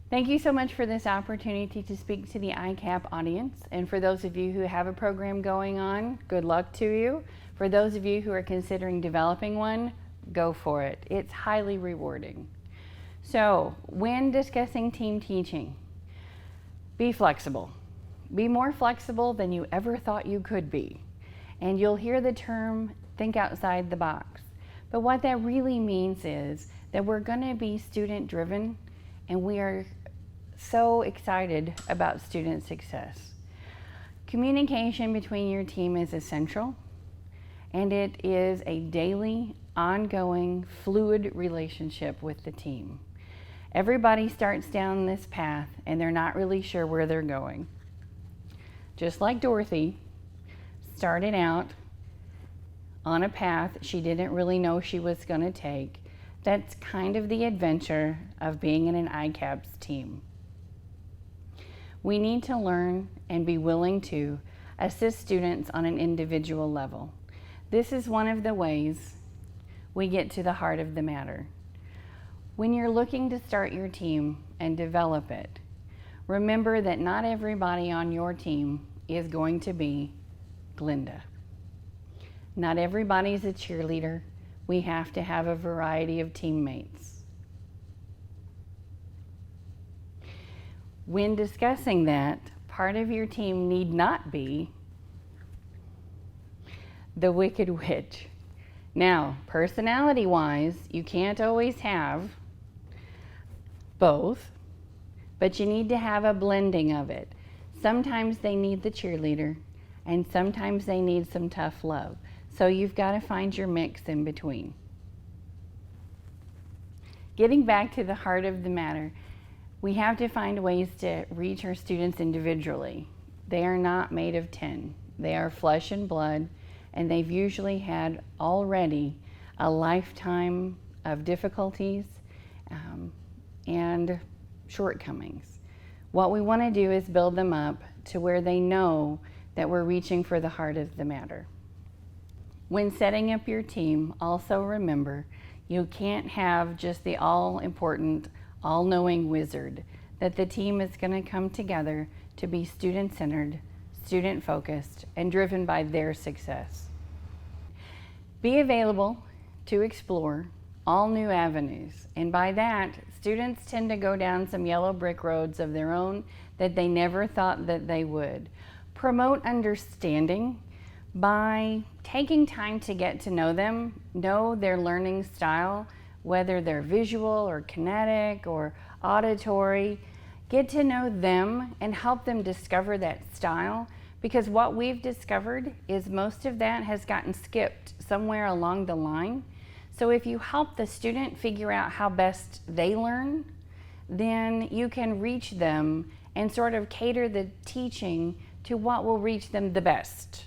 Thank you so much for this opportunity to speak to the ICAP audience. And for those of you who have a program going on, good luck to you. For those of you who are considering developing one, go for it. It's highly rewarding. So, when discussing team teaching, be flexible. Be more flexible than you ever thought you could be. And you'll hear the term, think outside the box. But what that really means is that we're going to be student driven, and we are so excited about student success. Communication between your team is essential, and it is a daily, ongoing, fluid relationship with the team. Everybody starts down this path and they're not really sure where they're going. Just like Dorothy started out on a path she didn't really know she was going to take. That's kind of the adventure of being in an ICAPS team. We need to learn and be willing to assist students on an individual level. This is one of the ways we get to the heart of the matter. When you're looking to start your team and develop it, remember that not everybody on your team is going to be Glinda. Not everybody's a cheerleader. We have to have a variety of teammates. When discussing that, part of your team need not be the Wicked Witch. Now, personality-wise, you can't always have both, but you need to have a blending of it. Sometimes they need the cheerleader, and sometimes they need some tough love. So you've got to find your mix in between. Getting back to the heart of the matter, we have to find ways to reach our students individually. They are not made of tin. They are flesh and blood, and they've usually had already a lifetime of difficulties and shortcomings. What we want to do is build them up to where they know that we're reaching for the heart of the matter. When setting up your team, also remember you can't have just the all-important, all-knowing wizard, that the team is going to come together to be student-centered, student-focused, and driven by their success. Be available to explore all new avenues, and by that, students tend to go down some yellow brick roads of their own that they never thought that they would. Promote understanding by taking time to get to know them, know their learning style, whether they're visual or kinetic or auditory. Get to know them and help them discover that style, because what we've discovered is most of that has gotten skipped somewhere along the line. So if you help the student figure out how best they learn, then you can reach them and sort of cater the teaching to what will reach them the best.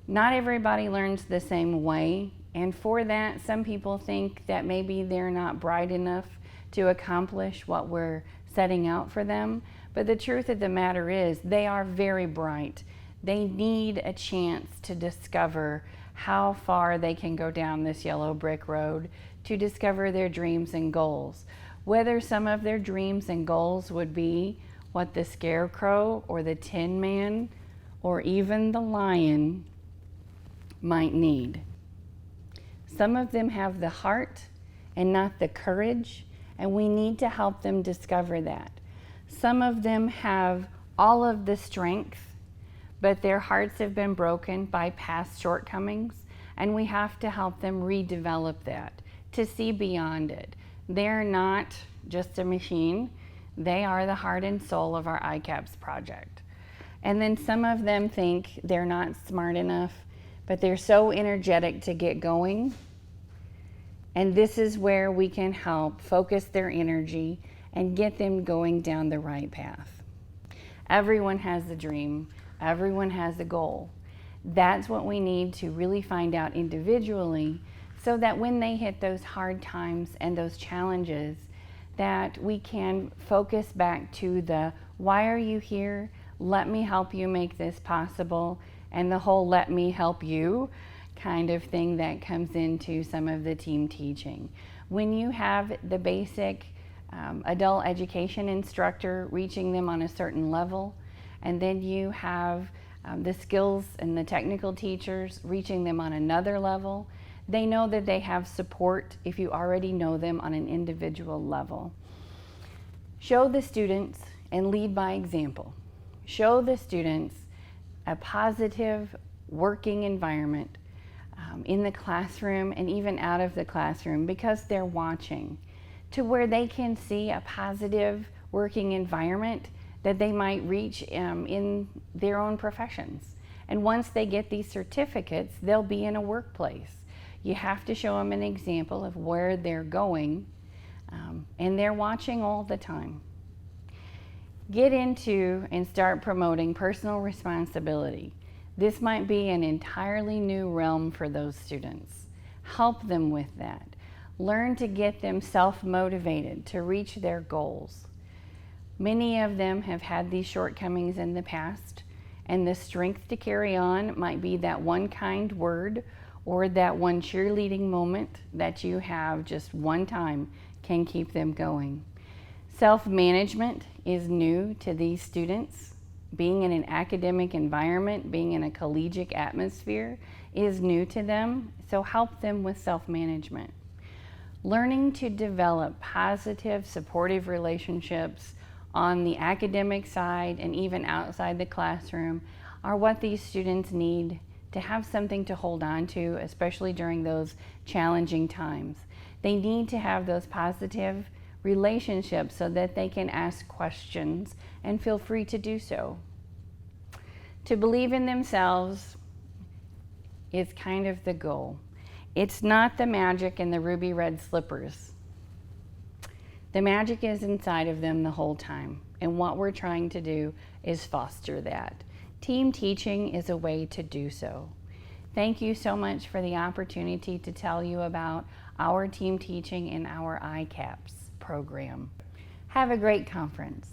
Not everybody learns the same way, and for that, some people think that maybe they're not bright enough to accomplish what we're setting out for them. But the truth of the matter is, they are very bright. They need a chance to discover how far they can go down this yellow brick road to discover their dreams and goals. Whether some of their dreams and goals would be what the Scarecrow or the Tin Man or even the Lion might need. Some of them have the heart and not the courage, and we need to help them discover that. Some of them have all of the strength, but their hearts have been broken by past shortcomings, and we have to help them redevelop that, to see beyond it. They're not just a machine. They are the heart and soul of our ICAPS project. And then some of them think they're not smart enough, but they're so energetic to get going. And this is where we can help focus their energy and get them going down the right path. Everyone has a dream. Everyone has a goal. That's what we need to really find out individually, so that when they hit those hard times and those challenges, that we can focus back to the, why are you here? Let me help you make this possible. And the whole let me help you kind of thing that comes into some of the team teaching. When you have the basic adult education instructor reaching them on a certain level, and then you have the skills and the technical teachers reaching them on another level. They know that they have support if you already know them on an individual level. Show the students and lead by example. Show the students a positive working environment in the classroom and even out of the classroom, because they're watching, to where they can see a positive working environment that they might reach in their own professions. And once they get these certificates, they'll be in a workplace. You have to show them an example of where they're going, and they're watching all the time. Get into and start promoting personal responsibility. This might be an entirely new realm for those students. Help them with that. Learn to get them self-motivated to reach their goals. Many of them have had these shortcomings in the past, and the strength to carry on might be that one kind word or that one cheerleading moment that you have just one time can keep them going. Self-management is new to these students. Being in an academic environment, being in a collegiate atmosphere is new to them, so help them with self-management. Learning to develop positive, supportive relationships on the academic side and even outside the classroom are what these students need to have something to hold on to, especially during those challenging times. They need to have those positive relationships so that they can ask questions and feel free to do so. To believe in themselves is kind of the goal. It's not the magic in the ruby red slippers. The magic is inside of them the whole time, and what we're trying to do is foster that. Team teaching is a way to do so. Thank you so much for the opportunity to tell you about our team teaching in our ICAPS program. Have a great conference.